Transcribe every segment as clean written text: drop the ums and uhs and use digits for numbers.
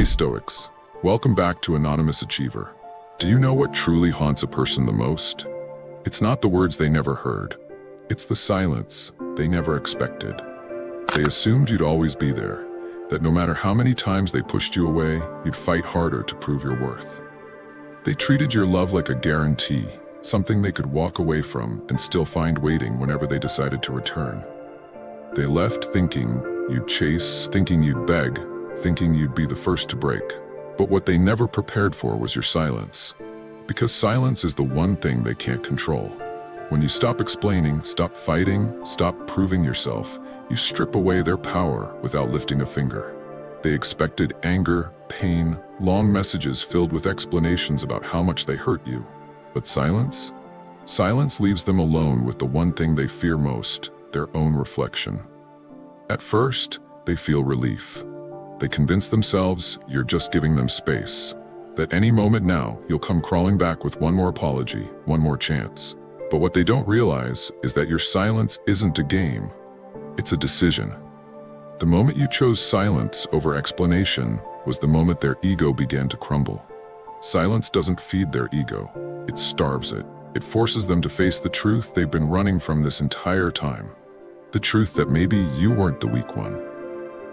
Hey Stoics, welcome back to Anonymous Achiever. Do you know what truly haunts a person the most? It's not the words they never heard. It's the silence they never expected. They assumed you'd always be there, that no matter how many times they pushed you away, you'd fight harder to prove your worth. They treated your love like a guarantee, something they could walk away from and still find waiting whenever they decided to return. They left thinking you'd chase, thinking you'd beg, thinking you'd be the first to break. But what they never prepared for was your silence. Because silence is the one thing they can't control. When you stop explaining, stop fighting, stop proving yourself, you strip away their power without lifting a finger. They expected anger, pain, long messages filled with explanations about how much they hurt you. But silence? Silence leaves them alone with the one thing they fear most, their own reflection. At first, they feel relief. They convince themselves you're just giving them space, that any moment now you'll come crawling back with one more apology, one more chance. But what they don't realize is that your silence isn't a game, it's a decision. The moment you chose silence over explanation was the moment their ego began to crumble. Silence doesn't feed their ego, it starves it. It forces them to face the truth they've been running from this entire time. The truth that maybe you weren't the weak one.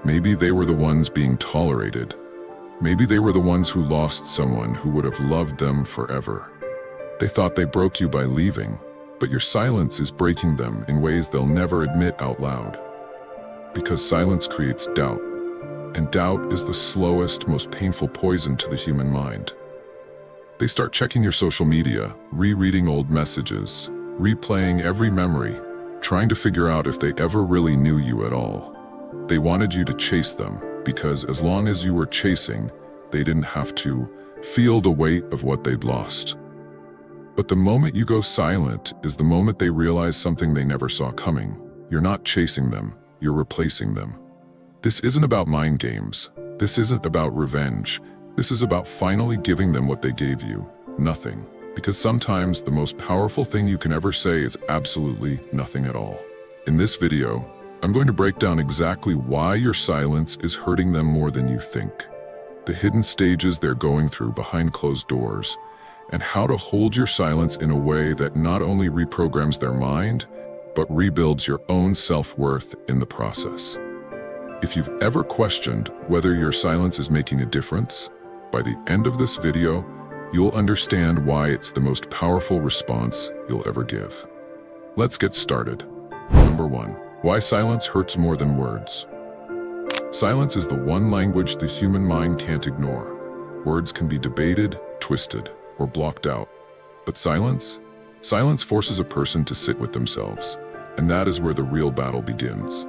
Maybe they were the ones being tolerated. Maybe they were the ones who lost someone who would have loved them forever. They thought they broke you by leaving, but your silence is breaking them in ways they'll never admit out loud. Because silence creates doubt, and doubt is the slowest, most painful poison to the human mind. They start checking your social media, rereading old messages, replaying every memory, trying to figure out if they ever really knew you at all. They wanted you to chase them, because as long as you were chasing, they didn't have to feel the weight of what they'd lost. But the moment you go silent is the moment they realize something they never saw coming. You're not chasing them, you're replacing them. This isn't about mind games. This isn't about revenge. This is about finally giving them what they gave you, nothing. Because sometimes the most powerful thing you can ever say is absolutely nothing at all. In this video, I'm going to break down exactly why your silence is hurting them more than you think, the hidden stages they're going through behind closed doors, and how to hold your silence in a way that not only reprograms their mind, but rebuilds your own self-worth in the process. If you've ever questioned whether your silence is making a difference, by the end of this video, you'll understand why it's the most powerful response you'll ever give. Let's get started. Number 1. Why silence hurts more than words. Silence is the one language the human mind can't ignore. Words can be debated, twisted, or blocked out. But silence? Silence forces a person to sit with themselves, and that is where the real battle begins.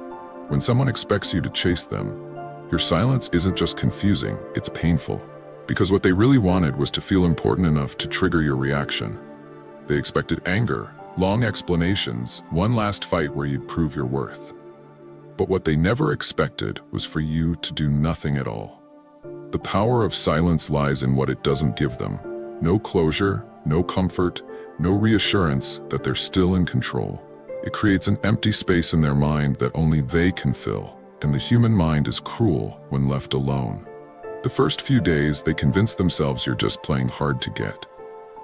When someone expects you to chase them, your silence isn't just confusing, it's painful. Because what they really wanted was to feel important enough to trigger your reaction. They expected anger, long explanations, one last fight where you'd prove your worth. But what they never expected was for you to do nothing at all. The power of silence lies in what it doesn't give them. No closure, no comfort, no reassurance that they're still in control. It creates an empty space in their mind that only they can fill, and the human mind is cruel when left alone. The first few days, they convince themselves you're just playing hard to get.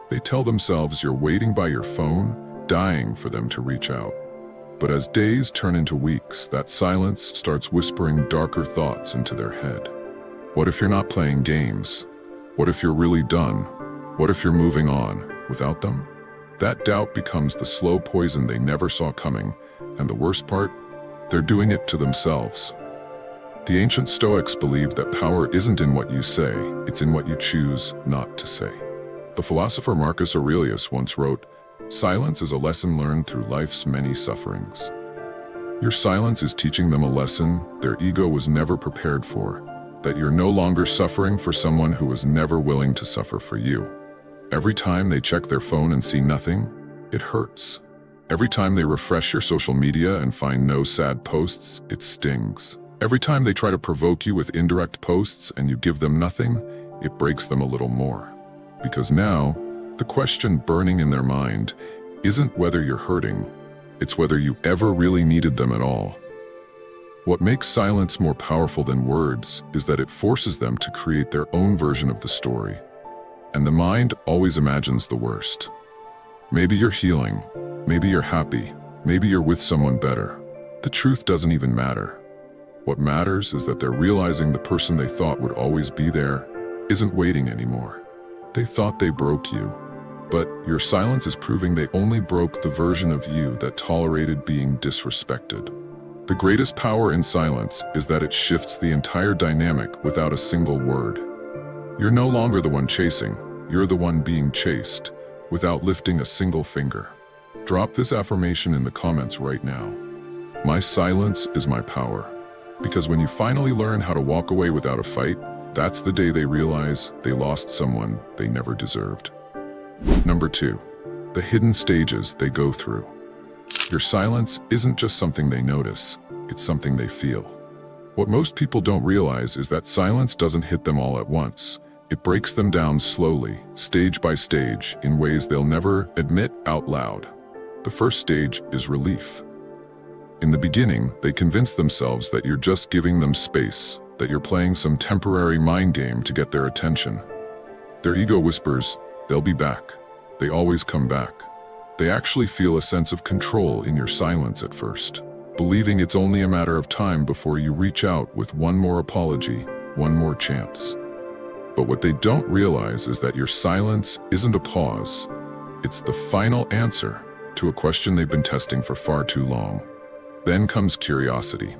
They tell themselves you're waiting by your phone, dying for them to reach out. But as days turn into weeks, that silence starts whispering darker thoughts into their head. What if you're not playing games? What if you're really done? What if you're moving on without them? That doubt becomes the slow poison they never saw coming, and the worst part, they're doing it to themselves. The ancient Stoics believed that power isn't in what you say, it's in what you choose not to say. The philosopher Marcus Aurelius once wrote, "Silence is a lesson learned through life's many sufferings." Your silence is teaching them a lesson their ego was never prepared for, that you're no longer suffering for someone who was never willing to suffer for you. Every time they check their phone and see nothing, it hurts. Every time they refresh your social media and find no sad posts, it stings. Every time they try to provoke you with indirect posts and you give them nothing, it breaks them a little more. Because now, the question burning in their mind isn't whether you're hurting, it's whether you ever really needed them at all. What makes silence more powerful than words is that it forces them to create their own version of the story. And the mind always imagines the worst. Maybe you're healing, maybe you're happy, maybe you're with someone better. The truth doesn't even matter. What matters is that they're realizing the person they thought would always be there isn't waiting anymore. They thought they broke you, but your silence is proving they only broke the version of you that tolerated being disrespected. The greatest power in silence is that it shifts the entire dynamic without a single word. You're no longer the one chasing, you're the one being chased, without lifting a single finger. Drop this affirmation in the comments right now. My silence is my power. Because when you finally learn how to walk away without a fight, that's the day they realize they lost someone they never deserved. Number 2, the hidden stages they go through. Your silence isn't just something they notice, it's something they feel. What most people don't realize is that silence doesn't hit them all at once. It breaks them down slowly, stage by stage, in ways they'll never admit out loud. The first stage is relief. In the beginning, they convince themselves that you're just giving them space, that you're playing some temporary mind game to get their attention. Their ego whispers, they'll be back. They always come back. They actually feel a sense of control in your silence at first, believing it's only a matter of time before you reach out with one more apology, one more chance. But what they don't realize is that your silence isn't a pause. It's the final answer to a question they've been testing for far too long. Then comes curiosity.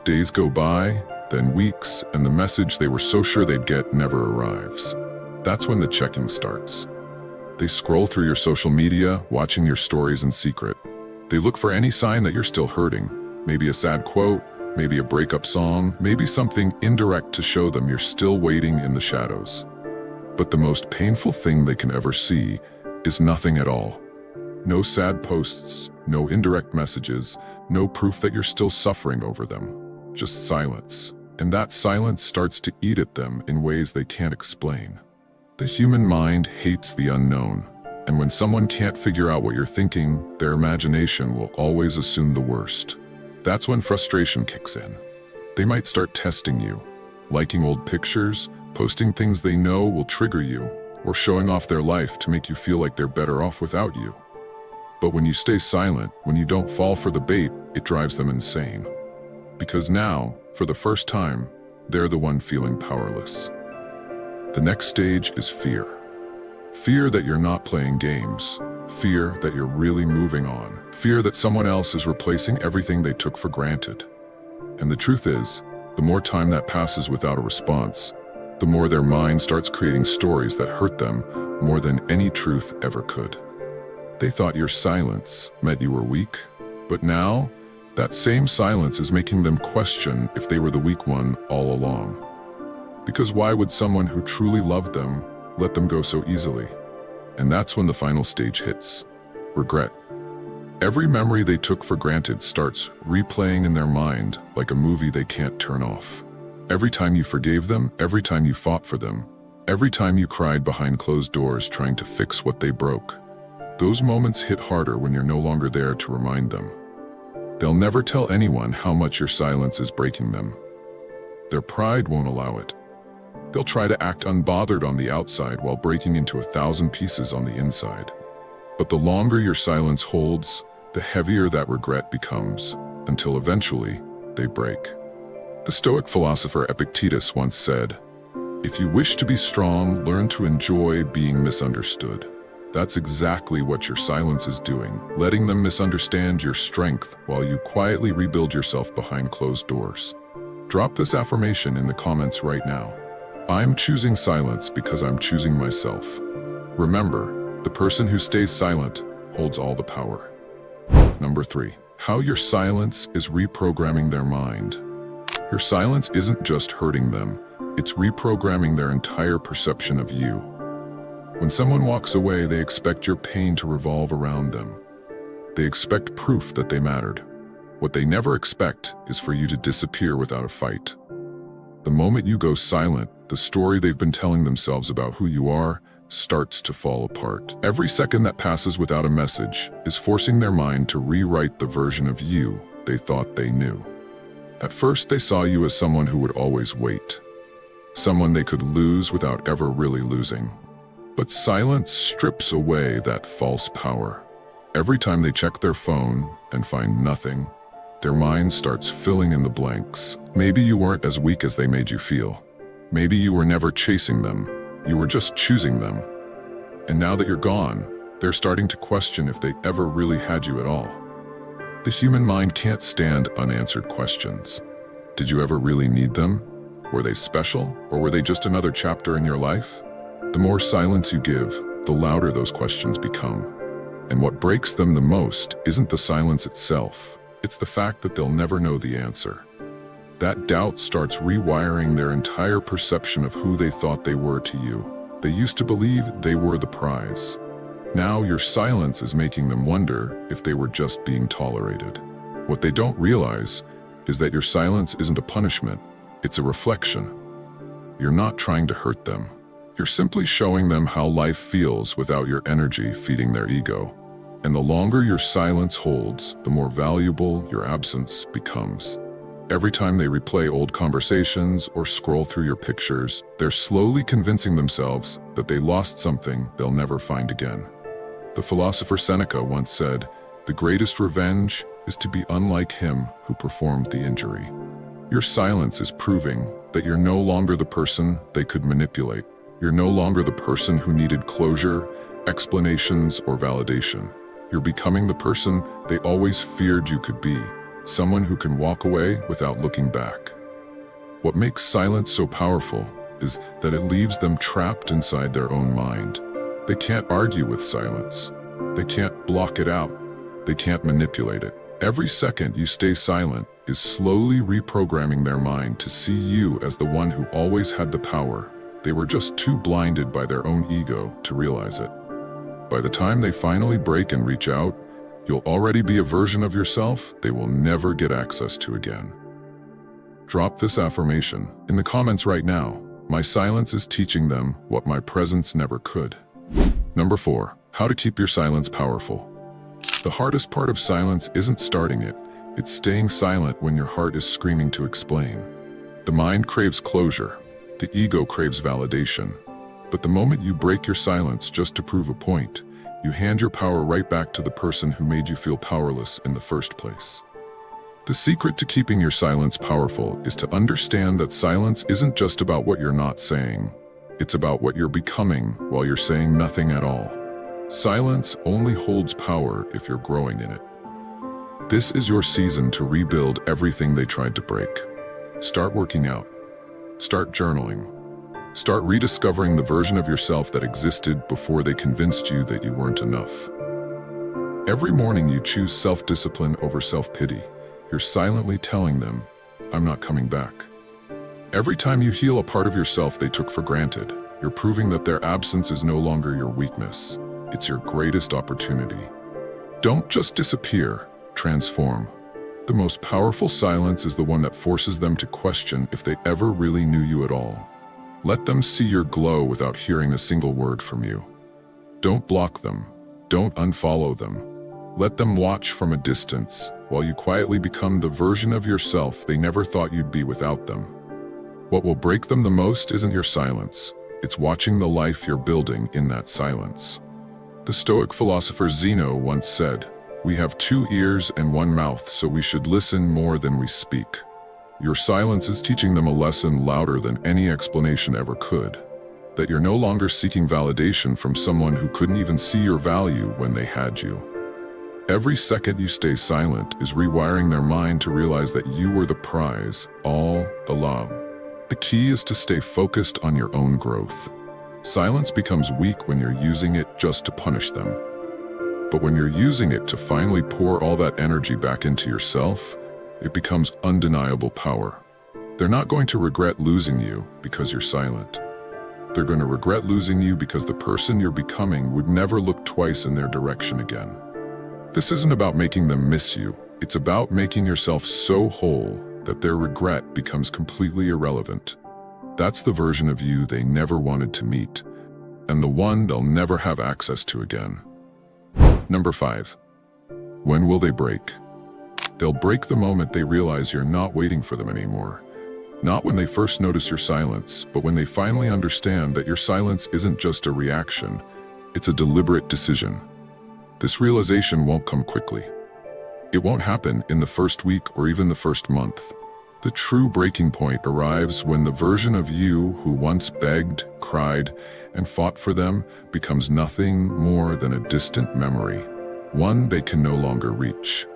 Days go by, then weeks, and the message they were so sure they'd get never arrives. That's when the checking starts. They scroll through your social media, watching your stories in secret. They look for any sign that you're still hurting. Maybe a sad quote, maybe a breakup song, maybe something indirect to show them you're still waiting in the shadows. But the most painful thing they can ever see is nothing at all. No sad posts, no indirect messages, no proof that you're still suffering over them. Just silence. And that silence starts to eat at them in ways they can't explain. The human mind hates the unknown, and when someone can't figure out what you're thinking, their imagination will always assume the worst. That's when frustration kicks in. They might start testing you, liking old pictures, posting things they know will trigger you, or showing off their life to make you feel like they're better off without you. But when you stay silent, when you don't fall for the bait, it drives them insane. Because now, for the first time, they're the one feeling powerless. The next stage is fear. Fear that you're not playing games. Fear that you're really moving on. Fear that someone else is replacing everything they took for granted. And the truth is, the more time that passes without a response, the more their mind starts creating stories that hurt them more than any truth ever could. They thought your silence meant you were weak, but now, that same silence is making them question if they were the weak one all along. Because why would someone who truly loved them let them go so easily? And that's when the final stage hits. Regret. Every memory they took for granted starts replaying in their mind like a movie they can't turn off. Every time you forgave them, every time you fought for them, every time you cried behind closed doors trying to fix what they broke. Those moments hit harder when you're no longer there to remind them. They'll never tell anyone how much your silence is breaking them. Their pride won't allow it. They'll try to act unbothered on the outside while breaking into 1,000 pieces on the inside. But the longer your silence holds, the heavier that regret becomes, until eventually, they break. The Stoic philosopher Epictetus once said, "If you wish to be strong, learn to enjoy being misunderstood." That's exactly what your silence is doing, letting them misunderstand your strength while you quietly rebuild yourself behind closed doors. Drop this affirmation in the comments right now. I'm choosing silence because I'm choosing myself. Remember, the person who stays silent holds all the power. Number 3, how your silence is reprogramming their mind. Your silence isn't just hurting them, it's reprogramming their entire perception of you. When someone walks away, they expect your pain to revolve around them. They expect proof that they mattered. What they never expect is for you to disappear without a fight. The moment you go silent, the story they've been telling themselves about who you are starts to fall apart. Every second that passes without a message is forcing their mind to rewrite the version of you they thought they knew. At first, they saw you as someone who would always wait, someone they could lose without ever really losing. But silence strips away that false power. Every time they check their phone and find nothing, their mind starts filling in the blanks. Maybe you weren't as weak as they made you feel. Maybe you were never chasing them. You were just choosing them. And now that you're gone, they're starting to question if they ever really had you at all. The human mind can't stand unanswered questions. Did you ever really need them? Were they special, or were they just another chapter in your life? The more silence you give, the louder those questions become. And what breaks them the most isn't the silence itself. It's the fact that they'll never know the answer. That doubt starts rewiring their entire perception of who they thought they were to you. They used to believe they were the prize. Now your silence is making them wonder if they were just being tolerated. What they don't realize is that your silence isn't a punishment, it's a reflection. You're not trying to hurt them. You're simply showing them how life feels without your energy feeding their ego. And the longer your silence holds, the more valuable your absence becomes. Every time they replay old conversations or scroll through your pictures, they're slowly convincing themselves that they lost something they'll never find again. The philosopher Seneca once said, "The greatest revenge is to be unlike him who performed the injury." Your silence is proving that you're no longer the person they could manipulate. You're no longer the person who needed closure, explanations, or validation. You're becoming the person they always feared you could be, someone who can walk away without looking back. What makes silence so powerful is that it leaves them trapped inside their own mind. They can't argue with silence. They can't block it out. They can't manipulate it. Every second you stay silent is slowly reprogramming their mind to see you as the one who always had the power. They were just too blinded by their own ego to realize it. By the time they finally break and reach out, you'll already be a version of yourself they will never get access to again. Drop this affirmation in the comments right now. My silence is teaching them what my presence never could. Number 4, how to keep your silence powerful. The hardest part of silence isn't starting it, it's staying silent when your heart is screaming to explain. The mind craves closure, the ego craves validation. But the moment you break your silence just to prove a point, you hand your power right back to the person who made you feel powerless in the first place. The secret to keeping your silence powerful is to understand that silence isn't just about what you're not saying. It's about what you're becoming while you're saying nothing at all. Silence only holds power if you're growing in it. This is your season to rebuild everything they tried to break. Start working out. Start journaling. Start rediscovering the version of yourself that existed before they convinced you that you weren't enough. Every morning you choose self-discipline over self-pity. You're silently telling them, "I'm not coming back." Every time you heal a part of yourself they took for granted, you're proving that their absence is no longer your weakness. It's your greatest opportunity. Don't just disappear, transform. The most powerful silence is the one that forces them to question if they ever really knew you at all. Let them see your glow without hearing a single word from you. Don't block them. Don't unfollow them. Let them watch from a distance while you quietly become the version of yourself they never thought you'd be without them. What will break them the most isn't your silence. It's watching the life you're building in that silence. The Stoic philosopher Zeno once said, "We have 2 ears and 1 mouth, so we should listen more than we speak." Your silence is teaching them a lesson louder than any explanation ever could. That you're no longer seeking validation from someone who couldn't even see your value when they had you. Every second you stay silent is rewiring their mind to realize that you were the prize all along. The key is to stay focused on your own growth. Silence becomes weak when you're using it just to punish them. But when you're using it to finally pour all that energy back into yourself, it becomes undeniable power. They're not going to regret losing you because you're silent. They're going to regret losing you because the person you're becoming would never look twice in their direction again. This isn't about making them miss you. It's about making yourself so whole that their regret becomes completely irrelevant. That's the version of you they never wanted to meet, and the one they'll never have access to again. Number 5. When will they break? They'll break the moment they realize you're not waiting for them anymore. Not when they first notice your silence, but when they finally understand that your silence isn't just a reaction, it's a deliberate decision. This realization won't come quickly. It won't happen in the first week or even the first month. The true breaking point arrives when the version of you who once begged, cried, and fought for them becomes nothing more than a distant memory, one they can no longer reach.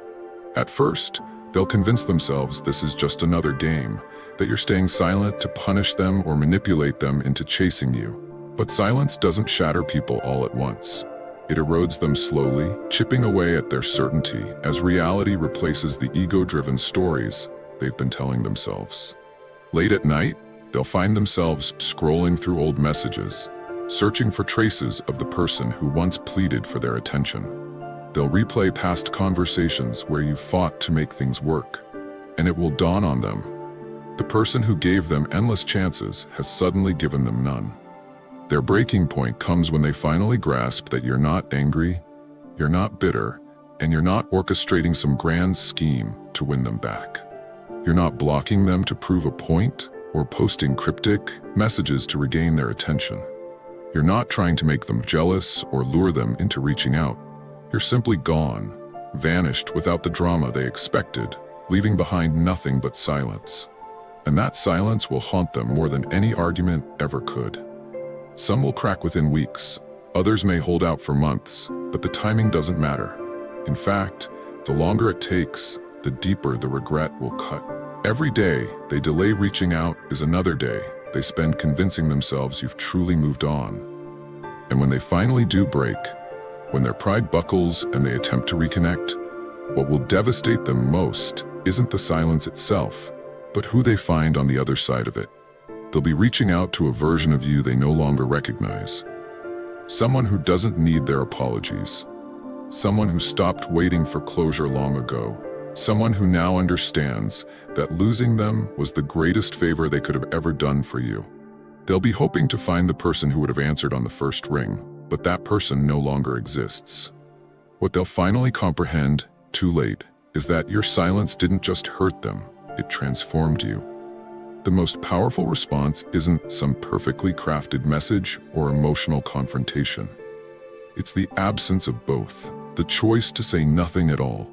At first, they'll convince themselves this is just another game, that you're staying silent to punish them or manipulate them into chasing you. But silence doesn't shatter people all at once. It erodes them slowly, chipping away at their certainty as reality replaces the ego-driven stories they've been telling themselves. Late at night, they'll find themselves scrolling through old messages, searching for traces of the person who once pleaded for their attention. They'll replay past conversations where you fought to make things work, and it will dawn on them. The person who gave them endless chances has suddenly given them none. Their breaking point comes when they finally grasp that you're not angry, you're not bitter, and you're not orchestrating some grand scheme to win them back. You're not blocking them to prove a point or posting cryptic messages to regain their attention. You're not trying to make them jealous or lure them into reaching out. You're simply gone, vanished without the drama they expected, leaving behind nothing but silence. And that silence will haunt them more than any argument ever could. Some will crack within weeks, others may hold out for months, but the timing doesn't matter. In fact, the longer it takes, the deeper the regret will cut. Every day they delay reaching out is another day they spend convincing themselves you've truly moved on. And when they finally do break, when their pride buckles and they attempt to reconnect, what will devastate them most isn't the silence itself, but who they find on the other side of it. They'll be reaching out to a version of you they no longer recognize. Someone who doesn't need their apologies. Someone who stopped waiting for closure long ago. Someone who now understands that losing them was the greatest favor they could have ever done for you. They'll be hoping to find the person who would have answered on the first ring, but that person no longer exists. What they'll finally comprehend, too late, is that your silence didn't just hurt them, it transformed you. The most powerful response isn't some perfectly crafted message or emotional confrontation. It's the absence of both, the choice to say nothing at all.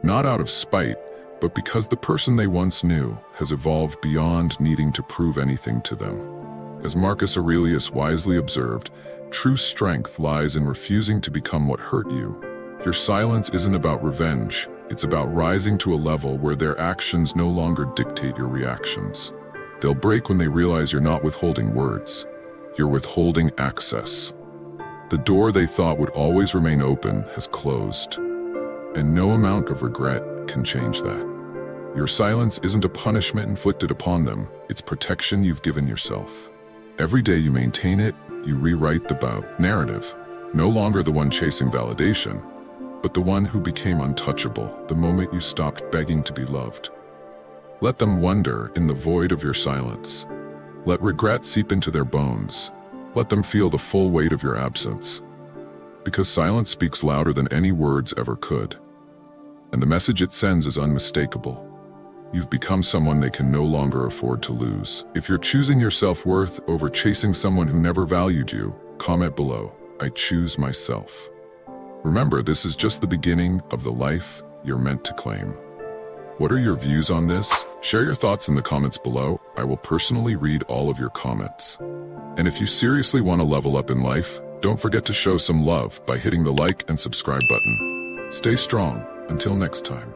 Not out of spite, but because the person they once knew has evolved beyond needing to prove anything to them. As Marcus Aurelius wisely observed, true strength lies in refusing to become what hurt you. Your silence isn't about revenge. It's about rising to a level where their actions no longer dictate your reactions. They'll break when they realize you're not withholding words. You're withholding access. The door they thought would always remain open has closed. And no amount of regret can change that. Your silence isn't a punishment inflicted upon them. It's protection you've given yourself. Every day you maintain it, you rewrite the narrative. No longer the one chasing validation, but the one who became untouchable the moment you stopped begging to be loved. Let them wonder in the void of your silence. Let regret seep into their bones. Let them feel the full weight of your absence. Because silence speaks louder than any words ever could. And the message it sends is unmistakable. You've become someone they can no longer afford to lose. If you're choosing your self-worth over chasing someone who never valued you, comment below, I choose myself. Remember, this is just the beginning of the life you're meant to claim. What are your views on this? Share your thoughts in the comments below. I will personally read all of your comments. And if you seriously want to level up in life, don't forget to show some love by hitting the like and subscribe button. Stay strong. Until next time.